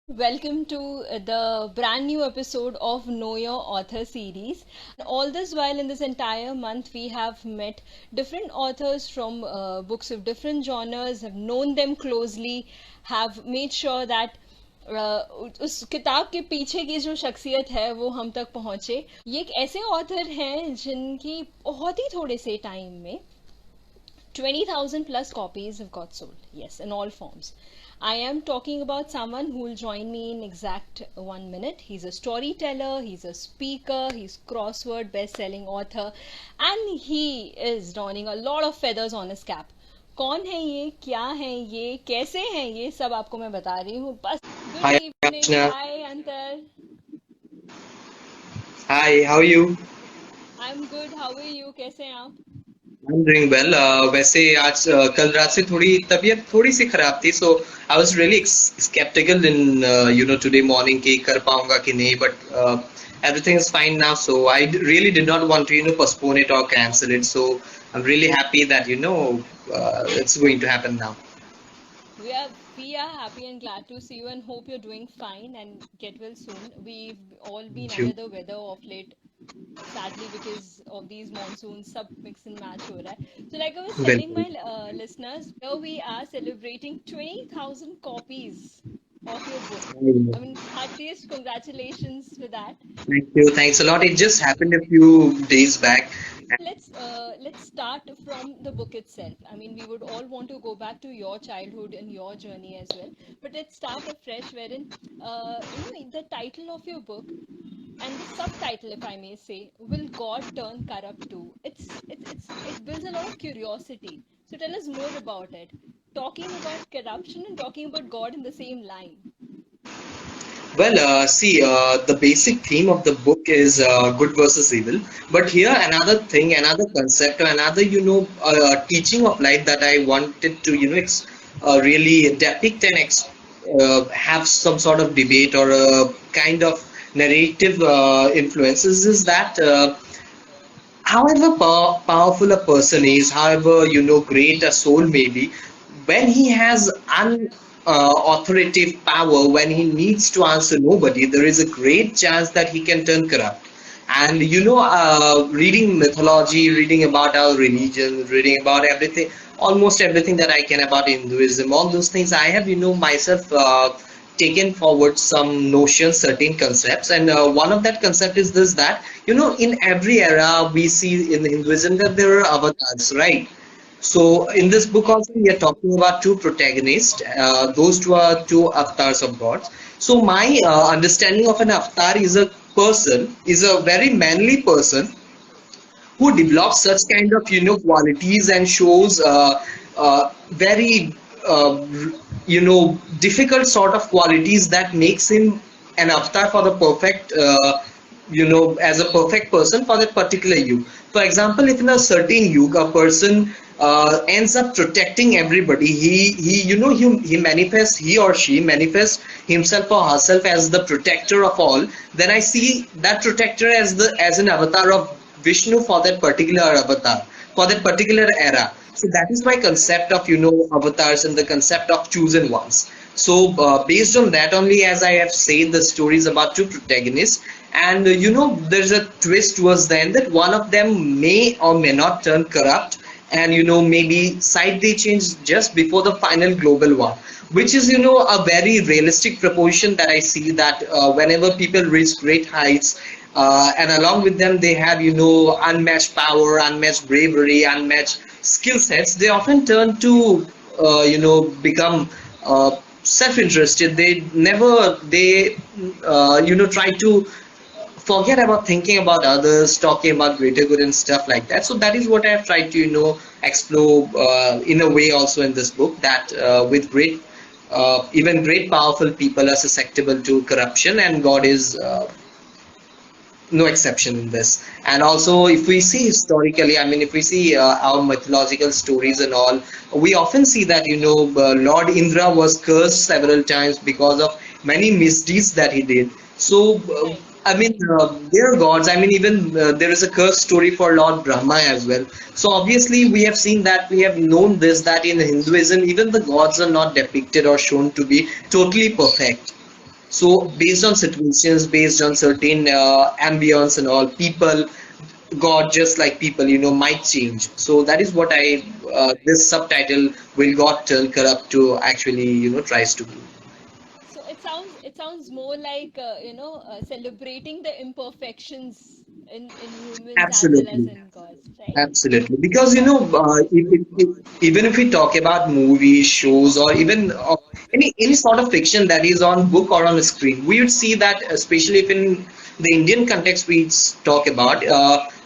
Welcome to the brand new episode of Know Your Author series. All this while, in this entire month, we have met different authors from books of different genres, have known them closely, have made sure that उस किताब के पीछे की जो शख्सियत है वो हम तक पहुंचे. ये एक ऐसे ऑथर हैं जिनकी बहुत ही थोड़े से टाइम में 20,000 plus copies have got sold. Yes, in all forms. I am talking about someone who will join me in exact 1 minute. He's a storyteller, he's a speaker, he's crossword best-selling author, and he is donning a lot of feathers on his cap. कौन है ये, क्या है ये, कैसे हैं ये, सब आपको मैं बता रही हूँ. बस good Hi, evening. Archana. Hi अंतर. Hi, how are you? I am good. How are you? कैसे हैं आप? I'm doing well. वैसे आज कल रात से थोड़ी तबीयत थोड़ी सी खराब थी, so I was really skeptical in today morning कि कर पाऊंगा कि नहीं, but everything is fine now. So I really did not want to postpone it or cancel it. So I'm really happy that it's going to happen now. We are happy and glad to see you and hope you're doing fine and get well soon. We've all been Thank under you. the weather of late, sadly, because of these monsoons. Sub mix and match ho raha hai. So, like I was Well, telling my listeners, here we are celebrating 20,000 copies of your book. I mean, heartiest congratulations for that. thank you. Thanks a lot. It just happened a few days back. Let's start from the book itself. I mean, we would all want to go back to your childhood and your journey as well. But let's start afresh, wherein the title of your book and the subtitle, if I may say, "Will God Turn Corrupt Too?" It builds a lot of curiosity. So tell us more about it. Talking about corruption and talking about God in the same line. Well, see, the basic theme of the book is good versus evil. But here, another thing, another concept, or another, teaching of life that I wanted to, really depict and have some sort of debate or a kind of narrative influences is that however powerful a person is, however great a soul may be, when he has authoritative power, when he needs to answer nobody, there is a great chance that he can turn corrupt. And reading mythology, reading about our religion, reading about everything, almost everything that I can about Hinduism, all those things, I have myself taken forward some notions, certain concepts, and one of that concept is this, that in every era we see in Hinduism that there are avatars, right? So in this book also we are talking about two protagonists. Those two are two avatars of gods. So my understanding of an avatar is a person, is a very manly person who develops such kind of qualities and shows very difficult sort of qualities that makes him an avatar for the perfect as a perfect person for that particular yug. For example, if in a certain yug a person ends up protecting everybody, he manifests, he or she manifests himself or herself as the protector of all, then I see that protector as the as an avatar of Vishnu for that particular avatar, for that particular era. So that is my concept of avatars and the concept of chosen ones. So based on that only, as I have said, the story is about two protagonists, and there's a twist towards the end that one of them may or may not turn corrupt, and maybe side they change just before the final global war, which is a very realistic proposition that I see, that whenever people reach great heights, and along with them they have unmatched power, unmatched bravery, unmatched skill sets, they often turn to become self-interested. They never they try to forget about thinking about others, talking about greater good and stuff like that. So that is what I have tried to explore in a way also in this book, that with great even great powerful people are susceptible to corruption, and God is no exception in this. And also, if we see historically, I mean, if we see our mythological stories and all, we often see that Lord Indra was cursed several times because of many misdeeds that he did. So Right. I mean, they're gods. I mean, even there is a curse story for Lord Brahma as well. So obviously, we have seen that, we have known this, that in Hinduism, even the gods are not depicted or shown to be totally perfect. So based on situations, based on certain ambience and all, people, God, just like people, might change. So that is what this subtitle, Will God Turn Corrupt, to actually, tries to do. So it sounds more like celebrating the imperfections in humans as well as Absolutely. in gods, right? Absolutely, because even if we talk about movies, shows, or even any sort of fiction that is on book or on a screen, we would see that, especially if in the Indian context we talk about,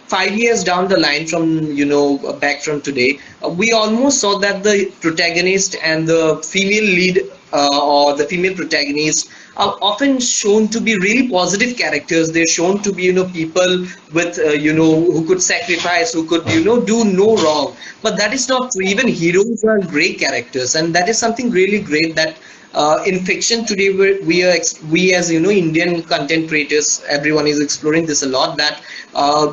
5 years down the line from back from today, we almost saw that the protagonist and the female lead, or the female protagonist, are often shown to be really positive characters. They're shown to be, people with, who could sacrifice, who could, do no wrong. But that is not true. Even heroes are great characters, and that is something really great that. In fiction today, we as Indian content creators, everyone is exploring this a lot. That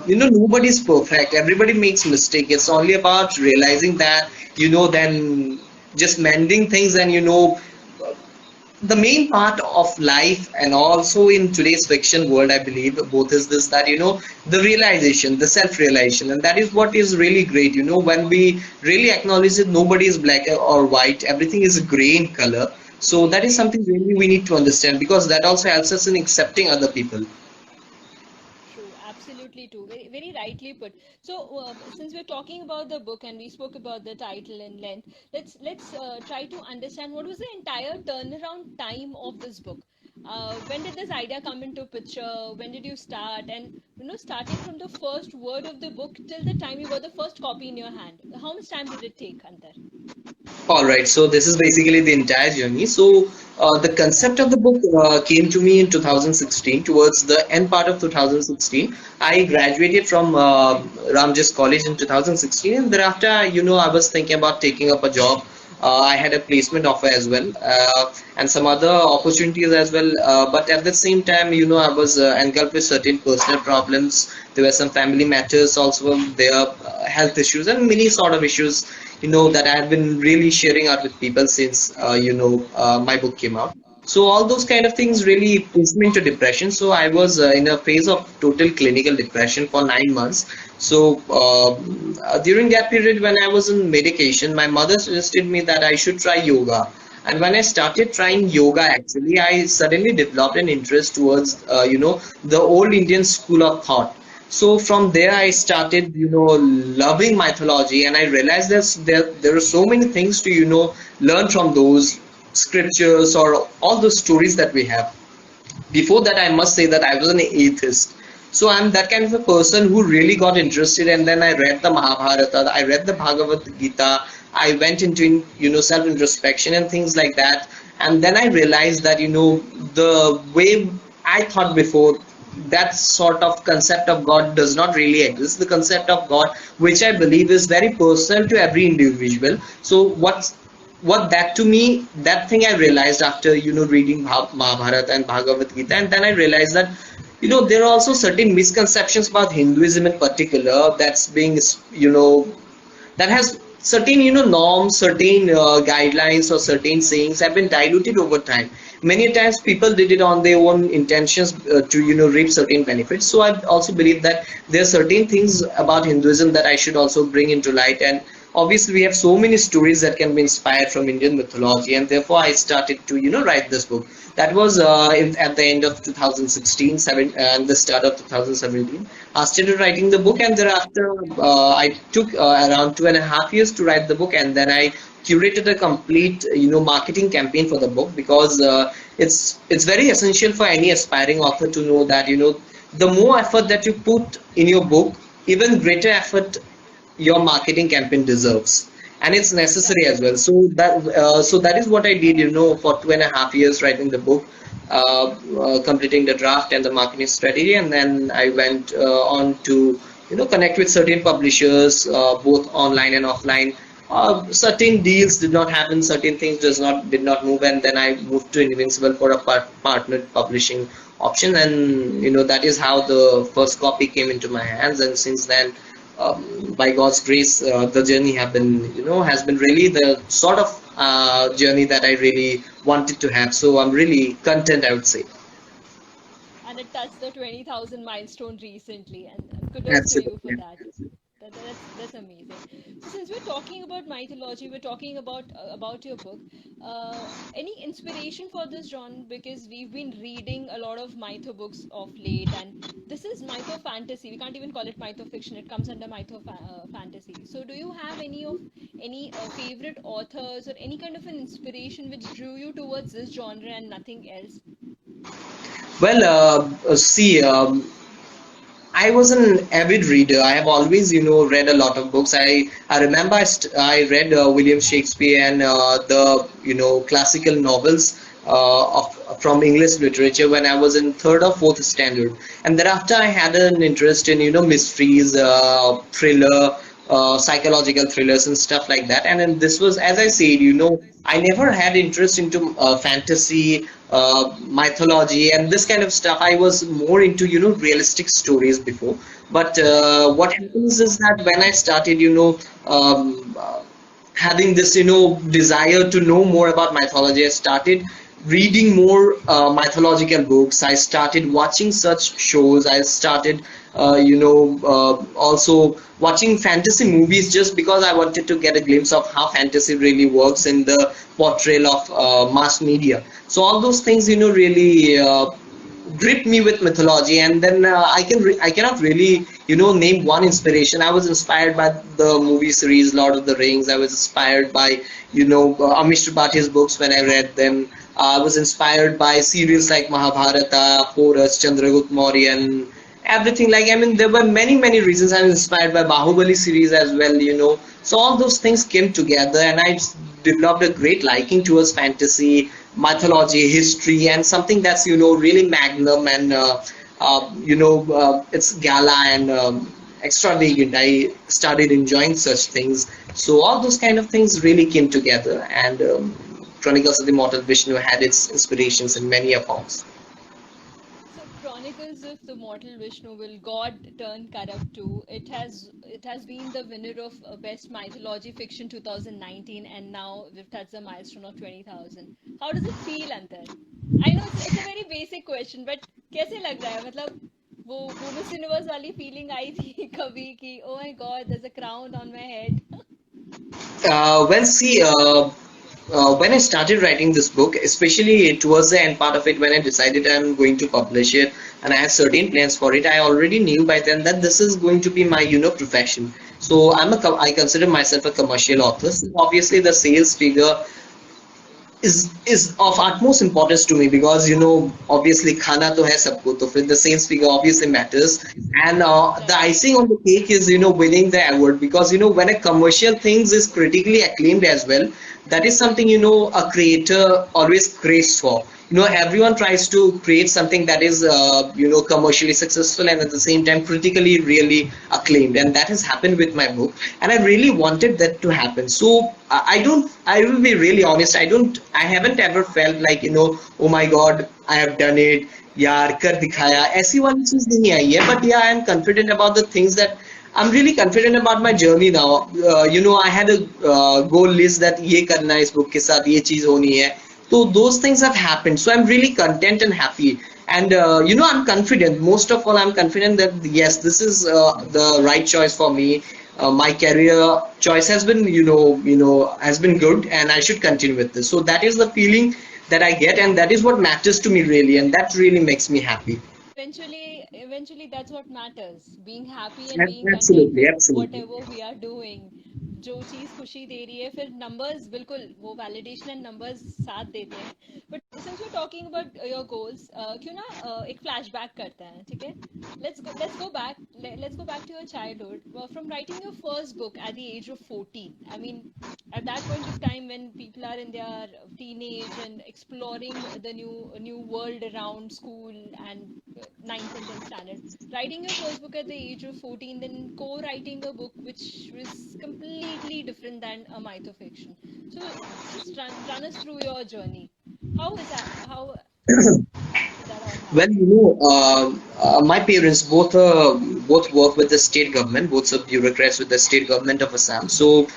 nobody is perfect. Everybody makes mistake. It's only about realizing that, then just mending things, and the main part of life, and also in today's fiction world, I believe both is this, that the realization, the self realization, and that is what is really great, when we really acknowledge that nobody is black or white, everything is gray in color. So that is something really we need to understand, because that also helps us in accepting other people. True, absolutely true. Very, very rightly put. So, since we're talking about the book and we spoke about the title and length, let's try to understand what was the entire turnaround time of this book. When did this idea come into picture? When did you start? And starting from the first word of the book till the time you got the first copy in your hand, how much time did it take, Antar? All right, so this is basically the entire journey. So the concept of the book came to me in 2016, towards the end part of 2016. I graduated from Ramjas College in 2016, and thereafter, I was thinking about taking up a job. I had a placement offer as well, and some other opportunities as well. But at the same time, I was engulfed with certain personal problems. There were some family matters also, there health issues, and many sort of issues, that I have been really sharing out with people since, my book came out. So all those kind of things really pushed me into depression. So I was in a phase of total clinical depression for 9 months. So during that period when I was on medication, my mother suggested me that I should try yoga. And when I started trying yoga, actually, I suddenly developed an interest towards, the old Indian school of thought. So from there, I started, loving mythology, and I realized there are so many things to, learn from those scriptures or all those stories that we have. Before that, I must say that I was an atheist. So I'm that kind of a person who really got interested, and then I read the Mahabharata, I read the Bhagavad Gita, I went into, self introspection and things like that. And then I realized that, the way I thought before, that sort of concept of God does not really exist. The concept of God, which I believe is very personal to every individual. So what that to me, that thing I realized after, reading Mahabharata and Bhagavad Gita. And then I realized that, there are also certain misconceptions about Hinduism in particular, that's being, that has certain, norms, certain guidelines, or certain sayings have been diluted over time. Many times people did it on their own intentions, to, reap certain benefits. So I also believe that there are certain things about Hinduism that I should also bring into light. And obviously we have so many stories that can be inspired from Indian mythology, and therefore I started to, write this book. That was at the end of 2016, and the start of 2017. I started writing the book, and thereafter I took around 2.5 years to write the book, and then I curated a complete, marketing campaign for the book, because it's very essential for any aspiring author to know that, the more effort that you put in your book, even greater effort your marketing campaign deserves, and it's necessary as Correct. well. So that is what I did, for 2.5 years, writing the book, completing the draft and the marketing strategy. And then I went on to, connect with certain publishers, both online and offline. Certain deals did not happen, certain things did not move, and then I moved to Invincible for a partnered publishing option. And that is how the first copy came into my hands. And since then, by God's grace, the journey has been really the sort of journey that I really wanted to have. So I'm really content, I would say. And it touched the 20,000 milestone recently, and kudos to you for Absolutely. that. That's amazing. So since we're talking about mythology, we're talking about your book. Any inspiration for this genre? Because we've been reading a lot of mytho books of late, and this is mytho fantasy. We can't even call it mytho fiction. It comes under fantasy. So do you have any favorite authors or any kind of an inspiration which drew you towards this genre and nothing else? Well, see, I was an avid reader. I have always, read a lot of books. I remember I read William Shakespeare and the, classical novels of from English literature when I was in third or fourth standard. And thereafter, I had an interest in, mysteries, thriller, psychological thrillers and stuff like that. And then this was, as I said, I never had interest into fantasy, mythology, and this kind of stuff. I was more into, realistic stories before. But what happens is that when I started, having this desire to know more about mythology, I started reading more mythological books. I started watching such shows. I started also watching fantasy movies just because I wanted to get a glimpse of how fantasy really works in the portrayal of mass media. So all those things really gripped me with mythology. And then I cannot really name one inspiration. I was inspired by the movie series Lord of the Rings. I was inspired by Amish Tripathi's books when I read them. I was inspired by serials like Mahabharata, Porus, Chandragupta Maurya, and everything. Like, I mean, there were many reasons. I was inspired by Bahubali series as well. So all those things came together, and I developed a great liking towards fantasy, mythology, history, and something that's really magnum and it's gala and extravagant. I started enjoying such things. So all those kind of things really came together, and Chronicles of the Immortal Vishnu had its inspirations in many forms. So Chronicles of the Mortal Vishnu will God turn corrupt too. It has been the winner of Best Mythology Fiction 2019, and now we've touched the milestone of 20,000. How does it feel, Antar? I know it's a very basic question, but कैसे लग रहा है? मतलब वो Miss Universe वाली feeling आई थी कभी कि oh my God, there's a crown on my head. Well, see, when I started writing this book, especially towards the end part of it, when I decided I'm going to publish it and I had certain plans for it, I already knew by then that this is going to be my, profession. So I consider myself a commercial author. So obviously, the sales figure is of utmost importance to me because obviously khana to hai sabko, to फिर the sales figure obviously matters. And the Right. icing on the cake is winning the award, because when a commercial things is critically acclaimed as well, that is something a creator always craves for. Everyone tries to create something that is commercially successful and at the same time critically really acclaimed, and that has happened with my book, and I really wanted that to happen. So I will be really honest, I haven't ever felt like oh my god, I have done it, यार कर दिखाया, ऐसी वाली चीज नहीं आई है. But yeah, I am confident about the things that I'm really confident about my journey now. I had a goal list that ये करना है इस book के साथ, ये चीज होनी है. So those things have happened. So I'm really content and happy. And I'm confident. Most of all, I'm confident that yes, this is the right choice for me. My career choice has been, has been good, and I should continue with this. So that is the feeling that I get, and that is what matters to me really, and that really makes me happy. Eventually that's what matters, being happy and being content Absolutely, with absolutely. whatever we are doing. जो चीज खुशी दे रही है फिर numbers बिल्कुल वो validation and numbers साथ देते हैं. But since we're talking about your goals, क्यों ना एक flashback करते हैं, ठीक है? Let's go back to your childhood. Well, from writing your first book at the age of 14. I mean, at that point of time when people are in their teenage and exploring the new world around school and ninth and 10th standard, writing your first book at the age of 14, then co-writing a book which was completely different than a mytho fiction. So just run us through your journey. How is that, how did that all Well, my parents both work with the state government, both are bureaucrats with the state government of Assam. So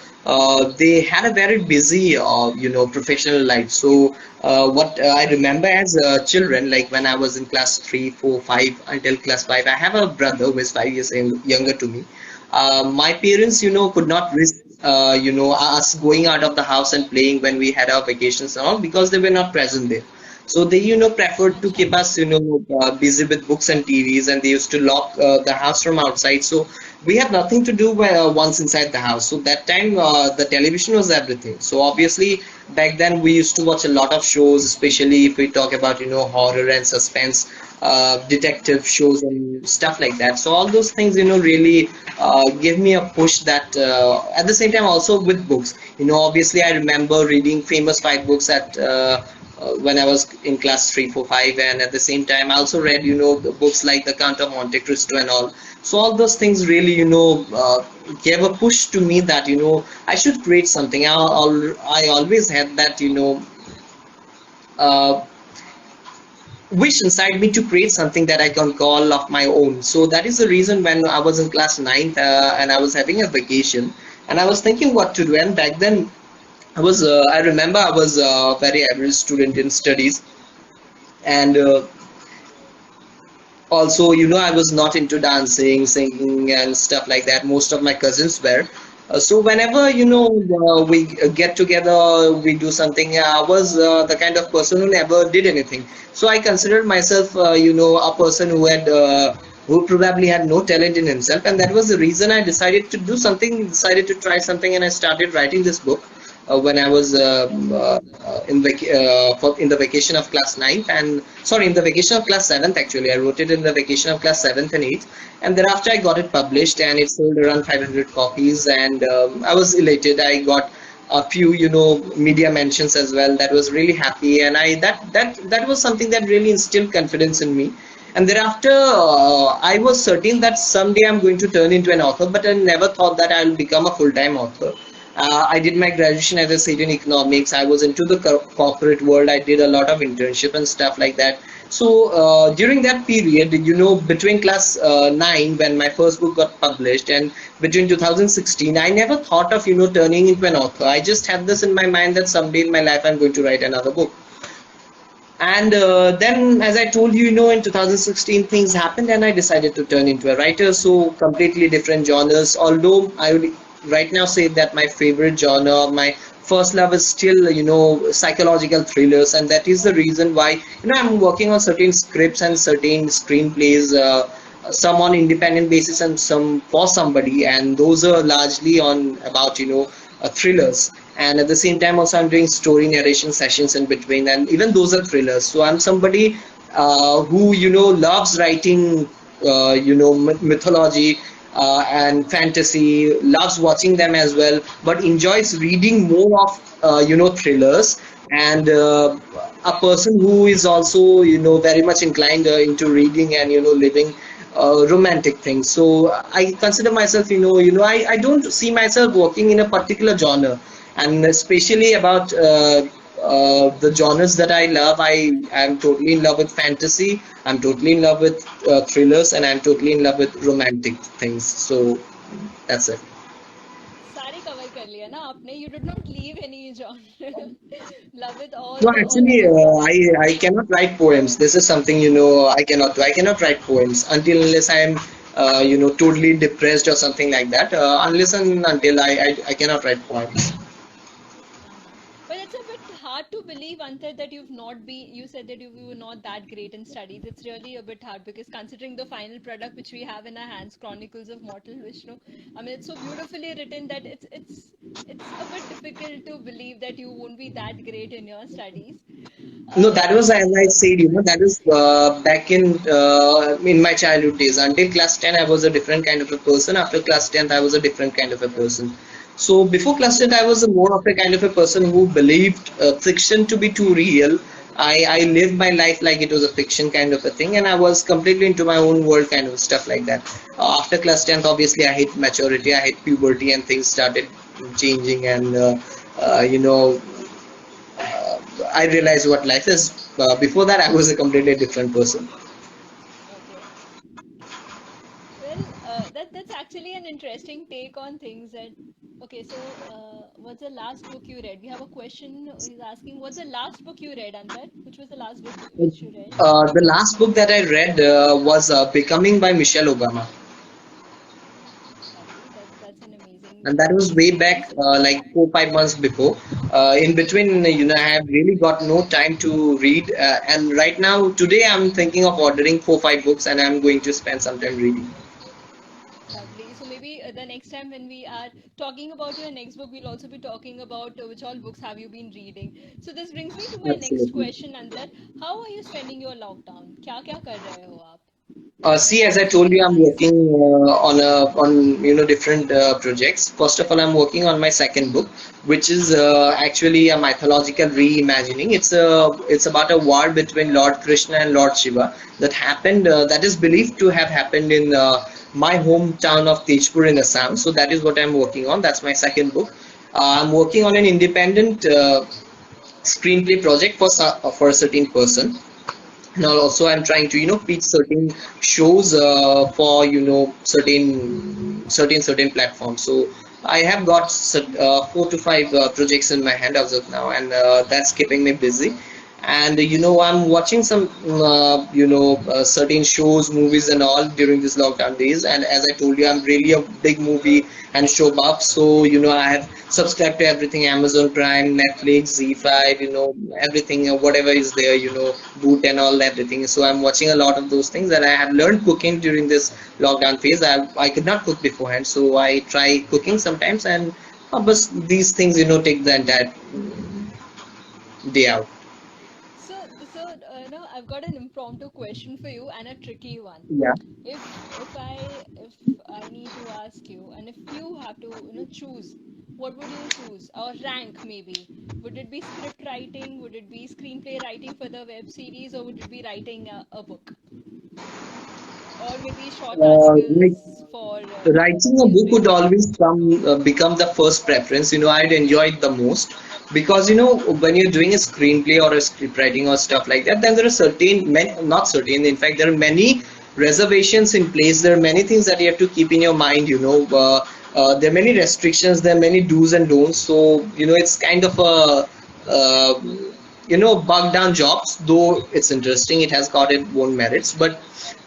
they had a very busy, professional life. So what I remember as children, like when I was in class 3, 4, 5 until class 5, I have a brother who is 5 years younger to me. My parents, could not risk, us going out of the house and playing when we had our vacations and all because they were not present there. So they, preferred to अच्छा. keep us, busy with books and TVs, and they used to lock the house from outside. So we had nothing to do once inside the house. So that time, the television was everything. So obviously, back then we used to watch a lot of shows, especially if we talk about, horror and suspense, detective shows and stuff like that. So all those things, really gave me a push that at the same time also with books. Obviously I remember reading famous five books at when I was in class 3, 4, 5, and at the same time I also read, the books like The Count of Monte Cristo and all. So all those things really, gave a push to me that, I should create something. I always had that, uh, wish inside me to create something that I can call of my own. So that is the reason when I was in class ninth and I was having a vacation and I was thinking what to do. And back then I remember I was a very average student in studies, and also, I was not into dancing, singing, and stuff like that. Most of my cousins were. So whenever we get together, we do something. I was the kind of person who never did anything. So I considered myself, a person who probably had no talent in himself, and that was the reason I decided to do something, decided to try something, and I started writing this book when I was in the vacation of class ninth and sorry, in the vacation of class 7th actually. I wrote it in the vacation of class 7th and 8th, and thereafter I got it published and it sold around 500 copies, and I was elated. I got a few, media mentions as well. That was really happy, and that was something that really instilled confidence in me. And thereafter, I was certain that someday I'm going to turn into an author, but I never thought that I'll become a full-time author. I did my graduation as a state in economics. I was into the corporate world. I did a lot of internship and stuff like that. So during that period, between class 9 when my first book got published and between 2016, I never thought of turning into an author. I just had this in my mind that someday in my life I'm going to write another book. And then, as I told you, in 2016, things happened and I decided to turn into a writer. So, completely different genres. Although I would right now say that my favorite genre, my first love is still, psychological thrillers. And that is the reason why, I'm working on certain scripts and certain screenplays. Some on independent basis and some for somebody, and those are largely on about thrillers. And at the same time also I'm doing story narration sessions in between, and even those are thrillers. So I'm somebody who loves writing mythology and fantasy, loves watching them as well, but enjoys reading more of thrillers, and a person who is also very much inclined into reading and living romantic things. So I consider myself, I don't see myself working in a particular genre, and especially about the genres that I love. I am totally in love with fantasy. I'm totally in love with thrillers, and I'm totally in love with romantic things. So that's it. सारे cover कर लिया ना आपने. You did not leave any genre. Love it No, all actually, the genres. I cannot write poems. This is something I cannot do. I cannot write poems until unless I am totally depressed or something like that. Unless and until I cannot write poems. But it's a bit hard to believe, Antar, that you've not been, you said that you were not that great in studies. It's really a bit hard because considering the final product which we have in our hands, Chronicles of Mortal Vishnu, I mean, it's so beautifully written that it's a bit difficult to believe that you won't be that great in your studies. No, that was as I So, said, that was back in my childhood days. Until class 10, I was a different kind of a person. After class 10th, I was a different kind of a person. So before class 10th, I was a more of a kind of a person who believed fiction to be too real. I lived my life like it was a fiction kind of a thing, and I was completely into my own world kind of stuff like that. After class 10th, obviously, I hit maturity, I hit puberty, and things started changing, and I realized what life is. Before that, I was a completely different person. interesting take on things. That okay, so what's the last book you read? We have a question. He's asking, what's the last book you read, Antar? Which was the last book which you read? The last book that I read was Becoming by Michelle Obama. Lovely. That's an amazing And that was piece way of back fiction. like 4 5 months before. In between, I have really got no time to read, and right now today I'm thinking of ordering 4 5 books, and I'm going to spend some time reading. Lovely. So maybe the next time when we are talking about your next book, we'll also be talking about which all books have you been reading. So this brings me to my next Absolutely. question, Antar. How are you spending your lockdown? क्या क्या कर रहे हो आप? See, How as I is it told you, I'm organized? working on different projects. First of all, I'm working on my second book, which is actually a mythological reimagining. It's about a war between Lord Krishna and Lord Shiva that happened. That is believed to have happened in my hometown of Tejpur in Assam. So that is what I'm working on. That's my second book. I'm working on an independent screenplay project for a certain person. Now also I'm trying to pitch certain shows for certain platforms. So I have got 4 to 5 projects in my hand as of now, and that's keeping me busy. And I'm watching some certain shows, movies and all during these lockdown days. And as I told you, I'm really a big movie and show buff. So I have subscribed to everything: Amazon Prime, Netflix, Z5, everything, whatever is there, Boot and all everything. So I'm watching a lot of those things, and I have learned cooking during this lockdown phase. I could not cook beforehand, so I try cooking sometimes, and but these things take the entire day out. So, I've got an impromptu question for you and a tricky one. Yeah. If I need to ask you, and if you have to, choose, what would you choose? Or rank maybe. Would it be script writing? Would it be screenplay writing for the web series, or would it be writing a book? Or maybe short Like articles for writing a book would newspaper? always become the first preference. I'd enjoy it the most because when you're doing a screenplay or a script writing or stuff like that, then there are not certain. In fact, there are many reservations in place. There are many things that you have to keep in your mind. There are many restrictions. There are many do's and don'ts. So it's kind of a uh, bogged down jobs. Though it's interesting, it has got its own merits, but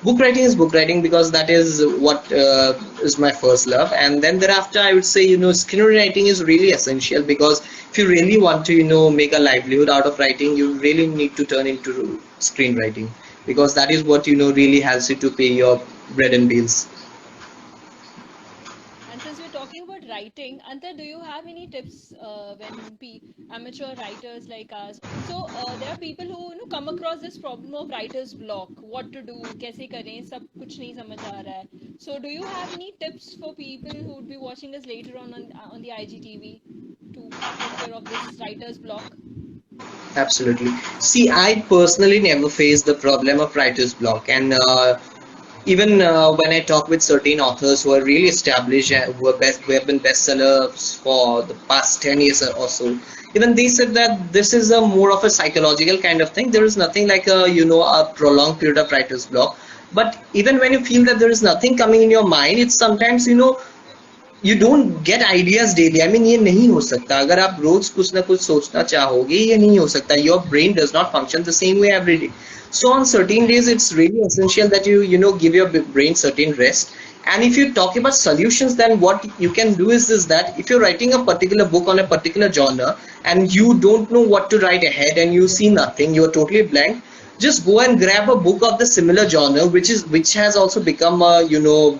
book writing is book writing because that is what is my first love. And then thereafter I would say screenwriting is really essential, because if you really want to make a livelihood out of writing, you really need to turn into screenwriting, because that is what really helps you to pay your bread and bills. And since we're talking about writing, Antar, do you have any tips when amateur writers like us? So there are people who come across this problem of writer's block. What to do? कैसे करें? सब कुछ नहीं समझ आ रहा है. So do you have any tips for people who would be watching us later on the IGTV to take care of this writer's block? Absolutely. See, I personally never faced the problem of writer's block, and even when I talk with certain authors who are really established, who have been bestsellers for the past 10 years or so, even they said that this is a more of a psychological kind of thing. There is nothing like a prolonged period of writer's block. But even when you feel that there is nothing coming in your mind, it's sometimes you don't get ideas daily. I mean, ये नहीं हो सकता अगर आप रोज कुछ ना कुछ सोचना चाहोगे, ये नहीं हो सकता. Your brain does not function the same way every day. So on certain days, it's really essential that you give your brain certain rest. And if you talk about solutions, then what you can do is that if you're writing a particular book on a particular genre and you don't know what to write ahead and you see nothing, you're totally blank, just go and grab a book of the similar genre, which has also become a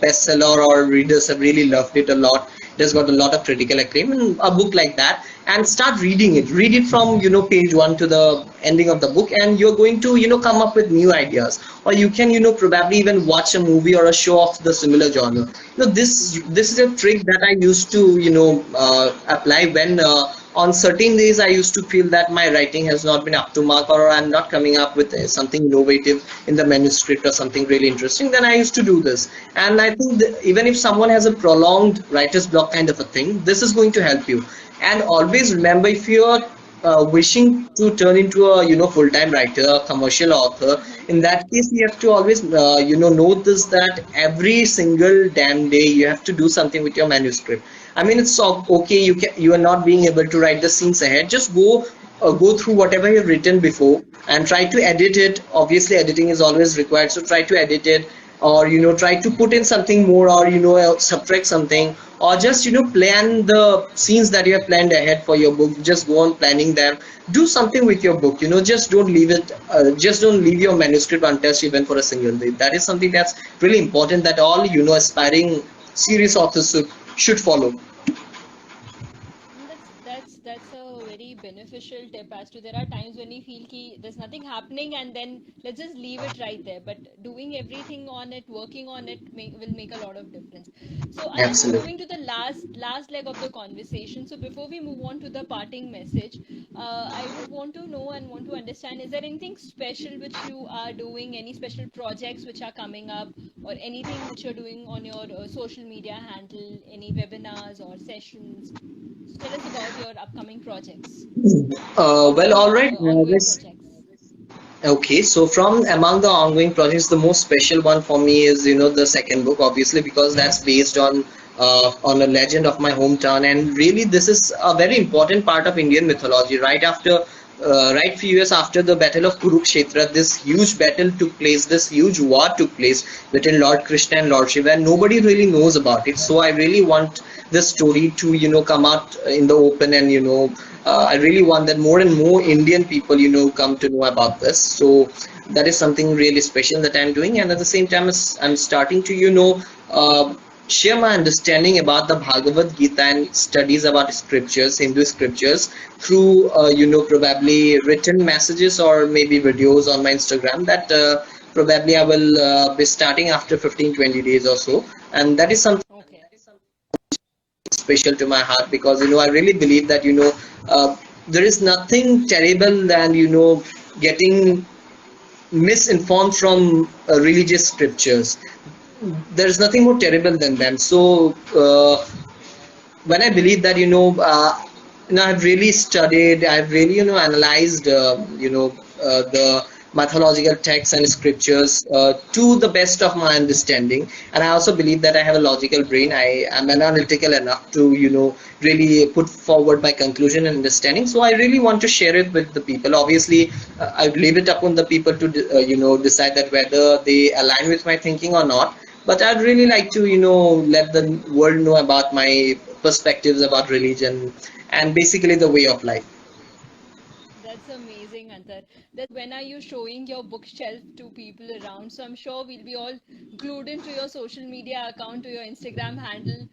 bestseller, or readers have really loved it a lot. It has got a lot of critical acclaim, and a book like that, and start reading it. Read it from page one to the ending of the book, and you're going to come up with new ideas. Or you can probably even watch a movie or a show of the similar genre. This is a trick that I used to apply when on certain days I used to feel that my writing has not been up to mark, or I'm not coming up with something innovative in the manuscript or something really interesting. Then I used to do this, and I think that even if someone has a prolonged writer's block kind of a thing, this is going to help you. And always remember, if you're wishing to turn into a full-time writer, a commercial author, Mm-hmm. in that case you have to always note this, that every single damn day you have to do something with your manuscript. I mean, it's okay, you are not being able to write the scenes ahead. Just go through whatever you've written before and try to edit it. Obviously, editing is always required, so try to edit it, or try to put in something more, or subtract something, or just plan the scenes that you have planned ahead for your book. Just go on planning them. Do something with your book. Just don't leave it. Just don't leave your manuscript untouched even for a single day. That is something that's really important, that all aspiring serious authors should follow. That's a very beneficial tip. As to, there are times when we feel ki there's nothing happening and then let's just leave it right there. But doing everything on it, working on it, will make a lot of difference. So Antar, we're Absolutely. moving to the last leg of the conversation. So before we move on to the parting message, I would want to know and want to understand: is there anything special which you are doing? Any special projects which are coming up, or anything which you're doing on your social media handle? Any webinars or sessions? So tell us about your upcoming projects Well, all right. ongoing Let's projects. Okay, so from among the ongoing projects, the most special one for me is, the second book, obviously, because that's based on a legend of my hometown, and really, this is a very important part of Indian mythology. Right few years after the Battle of Kurukshetra, this huge battle took place, this huge war took place between Lord Krishna and Lord Shiva, and nobody really knows about it. So I really want this story to, come out in the open, and I really want that more and more Indian people, come to know about this. So that is something really special that I'm doing, and at the same time, I'm starting to, share my understanding about the Bhagavad Gita and studies about scriptures, Hindu scriptures, through, probably written messages or maybe videos on my Instagram, that probably I will be starting after 15-20 days or so, and that is something Okay. special to my heart, because I really believe that there is nothing terrible than getting misinformed from religious scriptures. There's nothing more terrible than them. So when I believe that I've really studied, I've really analyzed the mythological texts and scriptures to the best of my understanding, and I also believe that I have a logical brain. I am analytical enough to really put forward my conclusion and understanding. So I really want to share it with the people. Obviously, I leave it upon the people to decide that whether they align with my thinking or not, but I'd really like to let the world know about my perspectives about religion and basically the way of life. That's amazing, Antar. That when are you showing your bookshelf to people around? So I'm sure we'll be all glued into your social media account, to your Instagram handle,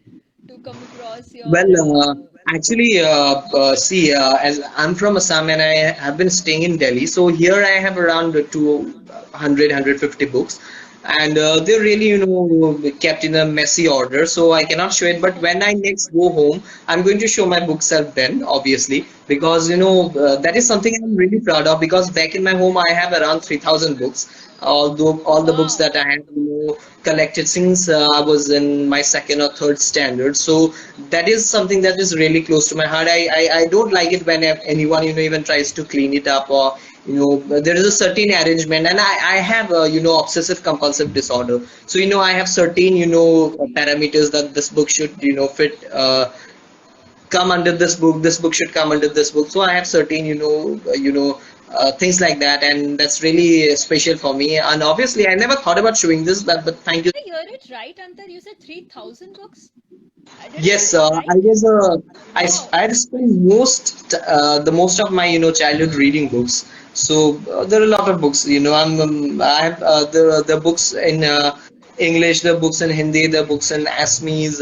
to come across your. Well, actually, see, as I'm from Assam and I have been staying in Delhi, so here I have around 200, books, and they're really, kept in a messy order, so I cannot show it. But when I next go home, I'm going to show my bookshelf then, obviously, because that is something I'm really proud of. Because back in my home, I have around 3,000 books. Although all the books Wow. that I have collected since I was in my second or third standard, so that is something that is really close to my heart. I don't like it when anyone even tries to clean it up, or there is a certain arrangement, and I have a obsessive compulsive disorder. So I have certain parameters that this book should fit, come under this book should come under this book. So I have certain things like that, and that's really special for me. And obviously I never thought about showing this, but thank you. Did I hear it right, Antar? You said 3,000 books? Did I hear Yes, it I right? was Wow. I had spent the most of my childhood reading books. So there are a lot of books. I have the books in English, the books in Hindi, the books in Assamese,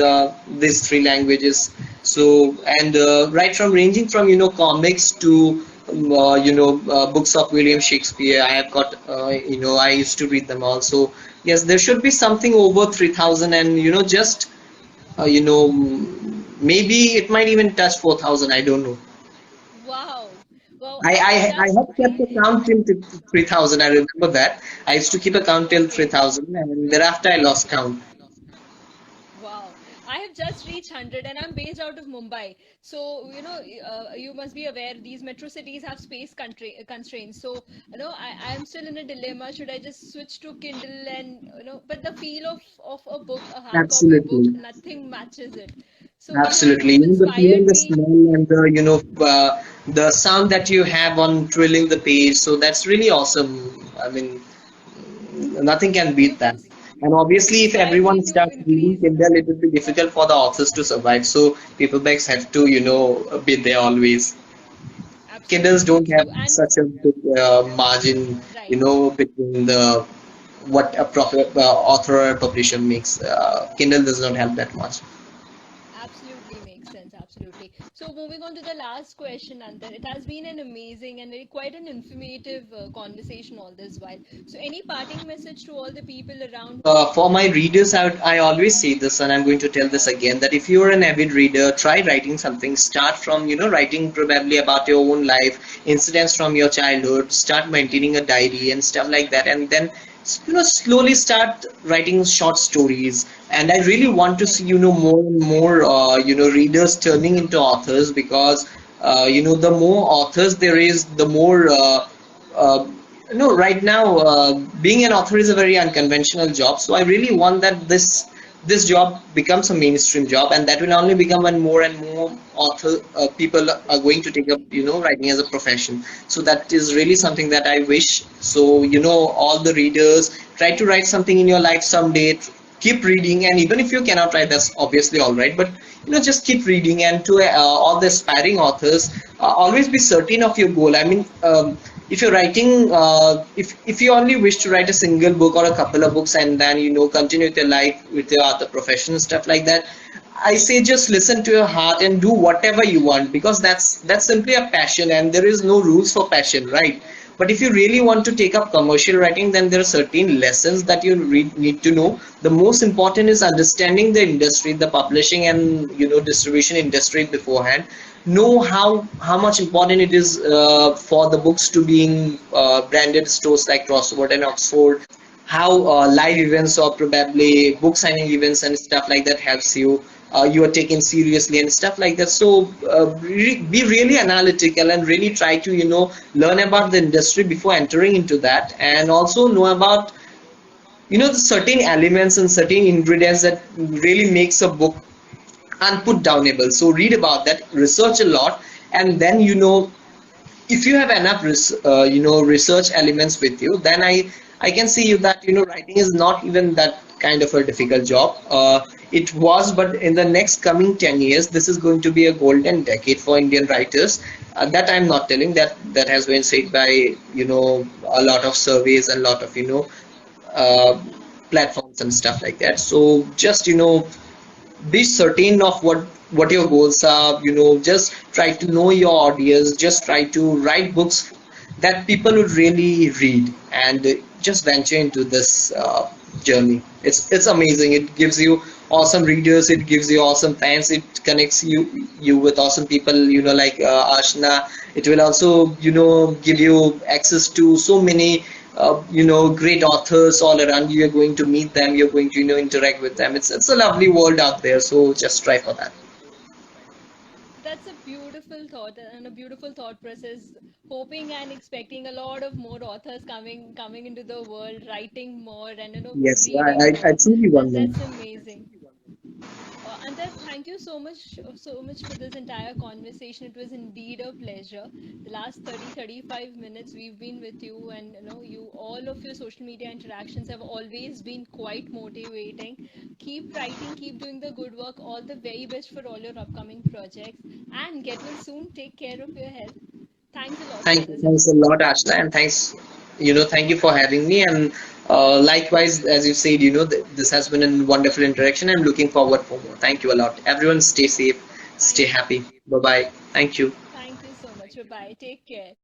these three languages. So, and right from ranging from comics to books of William Shakespeare, I have got I used to read them all. So yes, there should be something over 3,000, and just maybe it might even touch 4,000. I don't know. Wow. Wow, I, Antar, I, I that's have kept a amazing. count till 3,000. I remember that. I used to keep a count till Okay. 3,000, and thereafter I lost count. Wow. I have just reached 100 and I'm based out of Mumbai. So, you must be aware these metro cities have space constraints. So, I'm still in a dilemma. Should I just switch to Kindle and, but the feel of a book, a hard copy book, Absolutely. nothing matches it. So, Absolutely. you've The feeling, inspired the me. smell, and the sound that you have on twirling the page. So that's really awesome. I mean, nothing can beat You've, that. ins- And you've obviously, if inspired me everyone to starts reading increase. Kindle, it will be difficult for the authors to survive. So paperbacks have to, be there always. Kindles Absolutely don't have true. And such a big margin, right. between the what a author or publisher makes. Kindle does not help that much. Absolutely makes sense. Absolutely. So, moving on to the last question, Antar. It has been an amazing and quite an informative conversation all this while. So, any parting message to all the people around? For my readers, I always say this, and I'm going to tell this again, that if you're an avid reader, try writing something. Start from, writing probably about your own life, incidents from your childhood, start maintaining a diary and stuff like that, and then, slowly start writing short stories. And I really want to Right. see, more and more, readers turning into authors because, the more authors there is, the more, uh, no, right now, being an author is a very unconventional job. So I really want that this job becomes a mainstream job, and that will only become when more and more author people are going to take up, writing as a profession. So that is really something that I wish. So, all the readers, try to write something in your life someday. Keep reading, and even if you cannot write, that's obviously all right. But just keep reading, and to all the aspiring authors, always be certain of your goal. I mean. If you're writing if you only wish to write a single book or a couple of books and then continue with your life with your other profession and stuff like that, I say just listen to your heart and do whatever you want, because that's simply a passion and there is no rules for passion, right? But if you really want to take up commercial writing, then there are certain lessons that you need to know. The most important is understanding the industry, the publishing and distribution industry beforehand. Know how much important it is for the books to be in branded stores like Crossword and Oxford. How live events or probably book signing events and stuff like that helps you. You are taken seriously and stuff like that. So be really analytical and really try to learn about the industry before entering into that, and also know about the certain elements and certain ingredients that really makes a book unputdownable. So read about that, research a lot, and then if you have enough research elements with you, then I can see you that writing is not even that kind of a difficult job. It was, but in the next coming 10 years, this is going to be a golden decade for Indian writers. That I'm not telling, that has been said by a lot of surveys and a lot of uh, platforms and stuff like that. So just be certain of what your goals are. Just try to know your audience, just try to write books that people would really read, and just venture into this journey. It's amazing. It gives you awesome readers, it gives you awesome fans, it connects you with awesome people, like Ashna. It will also give you access to so many great authors all around you. You're going to meet them, you're going to interact with them. It's a lovely world out there, so just try for that. That's a beautiful thought and a beautiful thought process. Hoping and expecting a lot of more authors coming into the world, writing more and Yes, reading I more. truly want them. That's amazing. Antar, thank you so much for this entire conversation. It was indeed a pleasure. The last 35 minutes we've been with you, and all of your social media interactions have always been quite motivating. Keep writing, keep doing the good work. All the very best for all your upcoming projects, and get well soon. Take care of your health. Thanks a lot for this, Thanks a Antar. lot, Ashna, and thank you for having me. And likewise, as you said, this has been a wonderful interaction. I'm looking forward for more. Thank you a lot. Everyone, stay safe, stay Thank happy. Bye bye. Thank you. thank you so much. Bye bye. Take care.